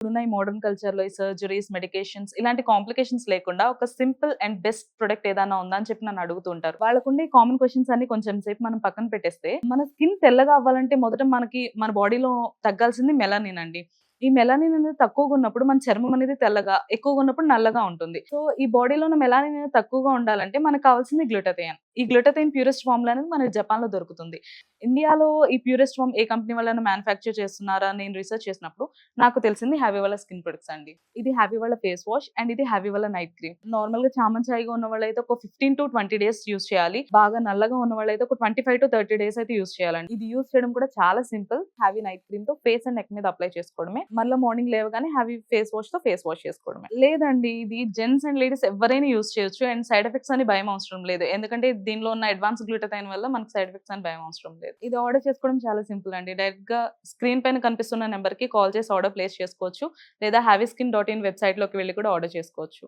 ఇప్పుడున్న ఈ మోడర్న్ కల్చర్‌లో ఈ సర్జరీస్, మెడికేషన్స్ ఇలాంటి కాంప్లికేషన్స్ లేకుండా ఒక సింపుల్ అండ్ బెస్ట్ ప్రొడక్ట్ ఏదైనా ఉందా అని చెప్పి నన్ను అడుగుతూ ఉంటారు. వాళ్ళకుండే కామన్ క్వెషన్స్ అన్ని కొంచెం సేపు మనం పక్కన పెట్టేస్తే, మన స్కిన్ తెల్లగా అవ్వాలంటే మొదట మనకి మన బాడీలో తగ్గాల్సింది మెలనిన్ అండి. ఈ మెలనిన్ అనేది తక్కువగా ఉన్నప్పుడు మన చర్మం అనేది తెల్లగా, ఎక్కువగా ఉన్నప్పుడు నల్లగా ఉంటుంది. సో, ఈ బాడీలో ఉన్న మెలనిన్ అనేది తక్కువగా ఉండాలంటే మనకు కావాల్సింది గ్లూటాథియోన్. ఈ గ్లూటాథియోన్ ప్యూరెస్ట్ ఫార్ములా అనేది మనకి జపాన్‌లో దొరుకుతుంది. ఇండియాలో ఈ ప్యూరెస్ట్ ఫార్మ్ ఏ కంపెనీ వాళ్ళైనా మ్యానుఫ్యాక్చర్ చేస్తున్నారా అని నేను రిసర్చ్ చేసినప్పుడు నాకు తెలిసింది హ్యావీ వాళ్ళ స్కిన్ ప్రొడక్ట్స్ అండి. ఇది హ్యావీ వాళ్ళ ఫేస్ వాష్ అండ్ ఇది హ్యావీ వాళ్ళ నైట్ క్రీమ్. నార్మల్‌గా చామంచాయిగా ఉన్న వాళ్ళైతే ఒక 15-20 డేస్ యూజ్ చేయాలి. బాగా నల్లగా ఉన్న వాళ్ళైతే ఒక 25-30 డేస్ అయితే యూజ్ చేయాలండి. ఇది యూజ్ చేయడం కూడా చాలా సింపుల్. హ్యావీ నైట్ క్రీమ్ తో ఫేస్ అండ్ నెక్ మీద అప్లై చేసుకోవడమే. మళ్ళీ మార్నింగ్ లేవగానే హ్యావీ ఫేస్ వాష్ తో ఫేస్ వాష్ చేసుకోవడమే. లేదండి, ఇది జెంట్స్ అండ్ లేడీస్ ఎవరైనా యూజ్ చేయొచ్చు అండ్ సైడ్ ఎఫెక్ట్స్ అని భయం అవసరం లేదు. ఎందుకంటే దీనిలో ఉన్న అడ్వాన్స్ గ్లూటాథైన్ వల్ల మనకు సైడ్ ఎఫెక్ట్స్ అని భయం అవసరం లేదు. ఇది ఆర్డర్ చేసుకోవడం చాలా సింపుల్ అండి. డైరెక్ట్ గా స్క్రీన్ పైన కనిపిస్తున్న నెంబర్ కి కాల్ చేసి ఆర్డర్ ప్లేస్ చేసుకోవచ్చు. లేదా హ్యావీస్కిన్.in వెబ్సైట్ లోకి వెళ్ళి కూడా ఆర్డర్ చేసుకోవచ్చు.